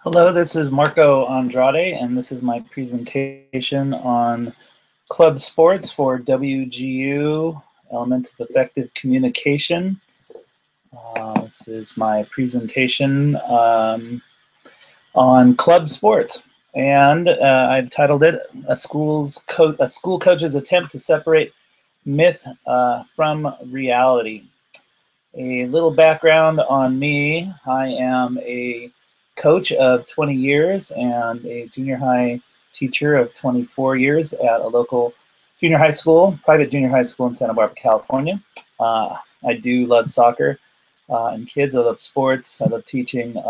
Hello, this is Marco Andrade, and this is my presentation on club sports for WGU, Element of Effective Communication. This is my presentation on club sports, and I've titled it "A School Coach's Attempt to Separate Myth from Reality." A little background on me: I am a coach of 20 years and a junior high teacher of 24 years at a local junior high school, private junior high school in Santa Barbara, California. I do love soccer and kids. I love sports. I love teaching.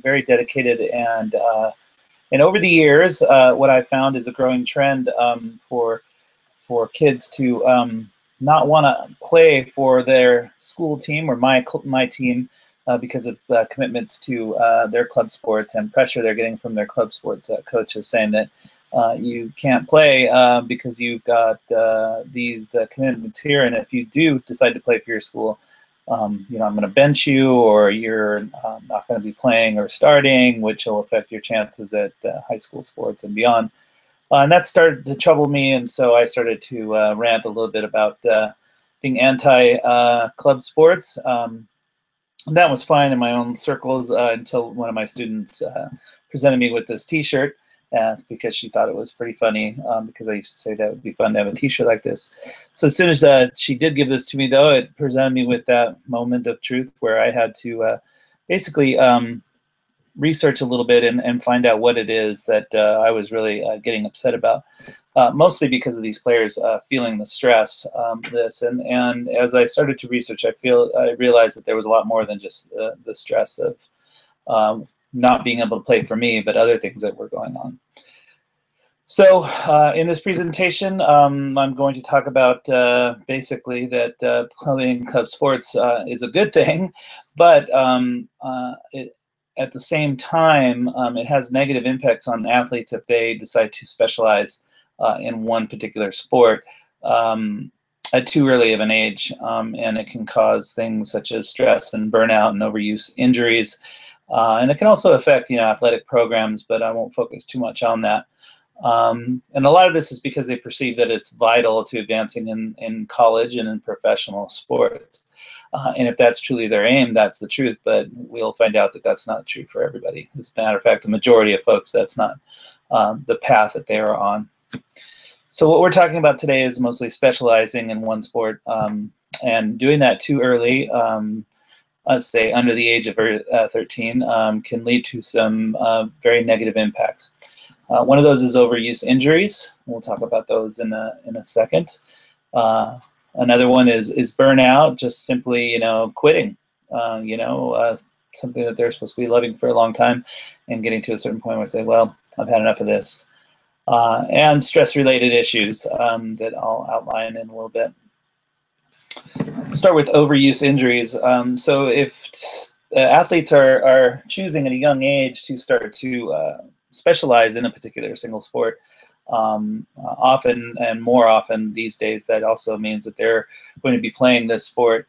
Very dedicated, and over the years, what I've found is a growing trend for kids to not want to play for their school team or my team because of commitments to their club sports and pressure they're getting from their club sports coaches saying that you can't play because you've got these commitments here, and if you do decide to play for your school, I'm going to bench you, or you're not going to be playing or starting, which will affect your chances at high school sports and beyond. And that started to trouble me, and so I started to rant a little bit about being anti-club sports. That was fine in my own circles until one of my students presented me with this T-shirt because she thought it was pretty funny, because I used to say that it would be fun to have a T-shirt like this. So as soon as she did give this to me, though, it presented me with that moment of truth where I had to basically research a little bit and find out what it is that I was really getting upset about, mostly because of these players feeling the stress. And as I started to research, I realized that there was a lot more than just the stress of not being able to play for me, but other things that were going on. So in this presentation, I'm going to talk about basically that playing club sports is a good thing, but at the same time, it has negative impacts on athletes if they decide to specialize in one particular sport at too early of an age, and it can cause things such as stress and burnout and overuse injuries, and it can also affect athletic programs, but I won't focus too much on that. And a lot of this is because they perceive that it's vital to advancing in college and in professional sports. And if that's truly their aim, that's the truth, but we'll find out that that's not true for everybody. As a matter of fact, the majority of folks, that's not the path that they are on. So what we're talking about today is mostly specializing in one sport, and doing that too early, let's say under the age of 13, can lead to some very negative impacts. One of those is overuse injuries. We'll talk about those in a second. Another one is burnout, just simply quitting. Something that they're supposed to be loving for a long time, and getting to a certain point where they say, well, I've had enough of this. And stress-related issues that I'll outline in a little bit. Start with overuse injuries. So if athletes are choosing at a young age to start to specialize in a particular single sport, often and more often these days, that also means that they're going to be playing this sport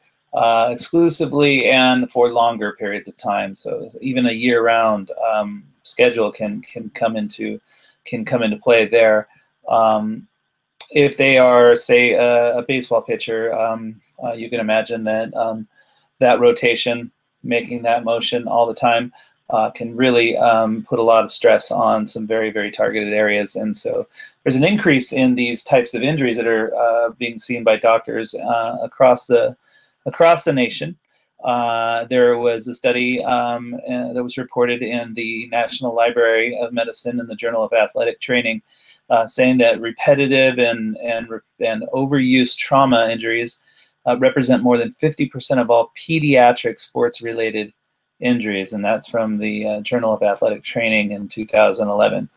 exclusively and for longer periods of time. So even a year-round schedule can come into play there. If they are, say, a baseball pitcher, you can imagine that that rotation, making that motion all the time, can really put a lot of stress on some very, very targeted areas. And so there's an increase in these types of injuries that are being seen by doctors across the nation. There was a study that was reported in the National Library of Medicine in the Journal of Athletic Training, saying that repetitive and overuse trauma injuries represent more than 50% of all pediatric sports-related injuries, and that's from the Journal of Athletic Training in 2011.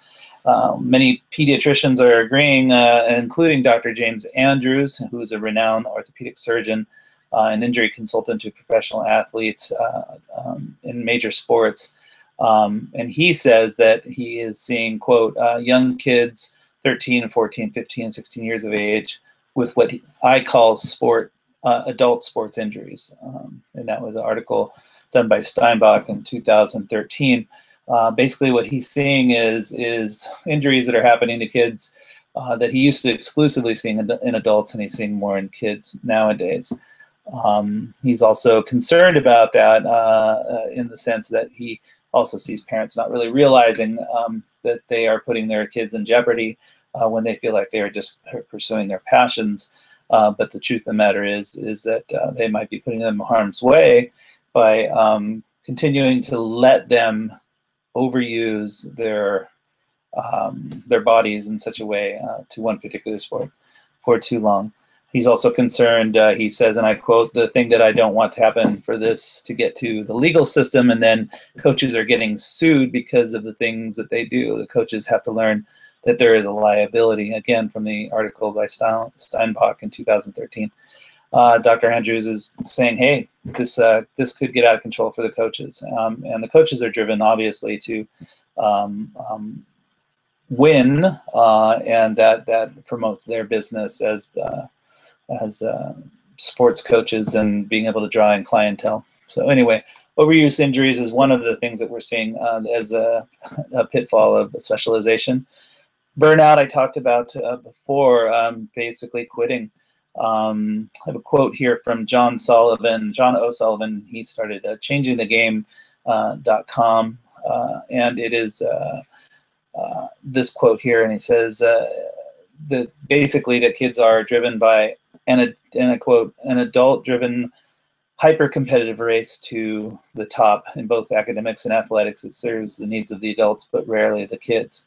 Many pediatricians are agreeing, including Dr. James Andrews, who is a renowned orthopedic surgeon, an injury consultant to professional athletes in major sports. And he says that he is seeing, quote, young kids, 13, 14, 15, 16 years of age, with what I call adult sports injuries. And that was an article done by Steinbach in 2013. Basically, what he's seeing is injuries that are happening to kids that he used to exclusively seeing in adults, and he's seeing more in kids nowadays. He's also concerned about that in the sense that he also sees parents not really realizing that they are putting their kids in jeopardy when they feel like they are just pursuing their passions. But the truth of the matter is that they might be putting them in harm's way by continuing to let them overuse their bodies in such a way to one particular sport for too long. He's also concerned, he says, and I quote, "The thing that I don't want to happen for this to get to the legal system, and then coaches are getting sued because of the things that they do. The coaches have to learn that there is a liability." Again, from the article by Steinbach in 2013. Dr. Andrews is saying, hey, this could get out of control for the coaches. And the coaches are driven, obviously, to win, and that promotes their business as sports coaches and being able to draw in clientele. So anyway, overuse injuries is one of the things that we're seeing as a pitfall of specialization. Burnout, I talked about before, basically quitting. I have a quote here from John O'Sullivan. He started changingthegame.com, and it is this quote here, and he says that basically that kids are driven by, and I quote, "an adult-driven hyper-competitive race to the top in both academics and athletics. It serves the needs of the adults, but rarely the kids."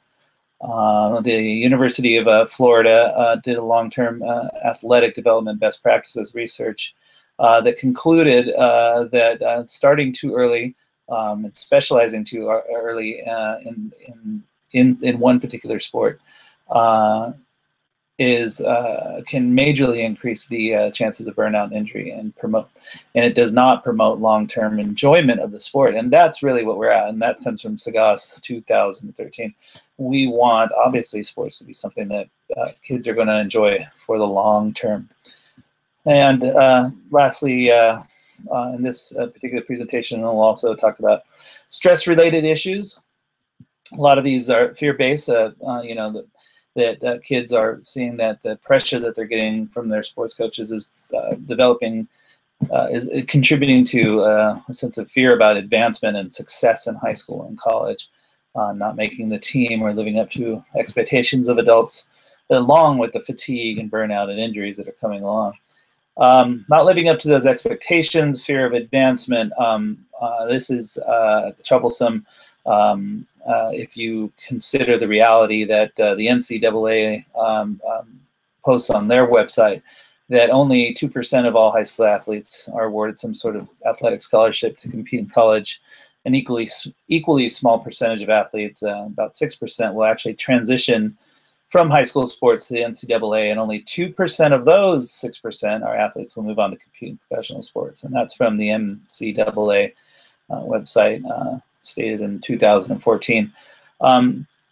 The University of Florida did a long-term athletic development best practices research that concluded that starting too early and specializing too early in one particular sport can majorly increase the chances of burnout and injury, and it does not promote long-term enjoyment of the sport. And that's really what we're at, and that comes from Sagas 2013. We want, obviously, sports to be something that kids are going to enjoy for the long term. And lastly, in this particular presentation, we'll also talk about stress-related issues. A lot of these are fear-based, that kids are seeing that the pressure that they're getting from their sports coaches is is contributing to a sense of fear about advancement and success in high school and college, not making the team or living up to expectations of adults, along with the fatigue and burnout and injuries that are coming along. Not living up to those expectations, fear of advancement, this is troublesome. If you consider the reality that the NCAA posts on their website that only 2% of all high school athletes are awarded some sort of athletic scholarship to compete in college, an equally small percentage of athletes, about 6%, will actually transition from high school sports to the NCAA, and only 2% of those 6% are athletes will move on to compete in professional sports. And that's from the NCAA website, stated in 2014.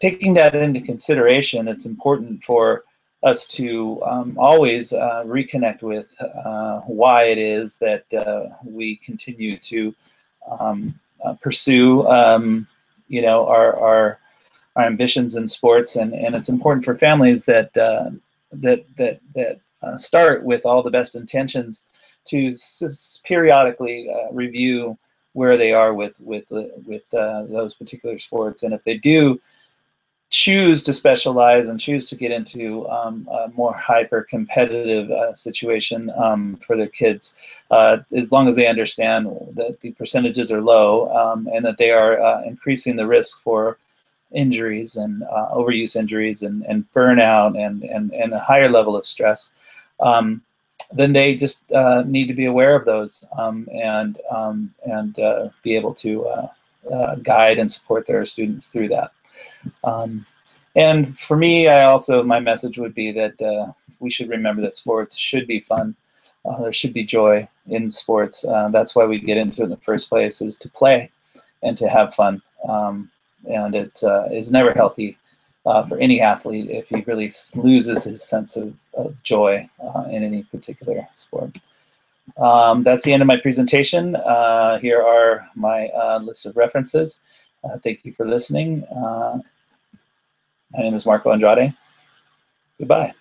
Taking that into consideration, it's important for us to always reconnect with why it is that we continue to pursue, our ambitions in sports, and it's important for families that start with all the best intentions to periodically review where they are with those particular sports, and if they do choose to specialize and choose to get into a more hyper-competitive situation for their kids, as long as they understand that the percentages are low and that they are increasing the risk for injuries and overuse injuries and burnout and a higher level of stress, then they just need to be aware of those and be able to guide and support their students through that. And for me, my message would be that we should remember that sports should be fun. There should be joy in sports. That's why we get into it in the first place, is to play and to have fun. And it is never healthy for any athlete if he really loses his sense of joy in any particular sport. That's the end of my presentation. Here are my list of references. Thank you for listening. My name is Marco Andrade. Goodbye.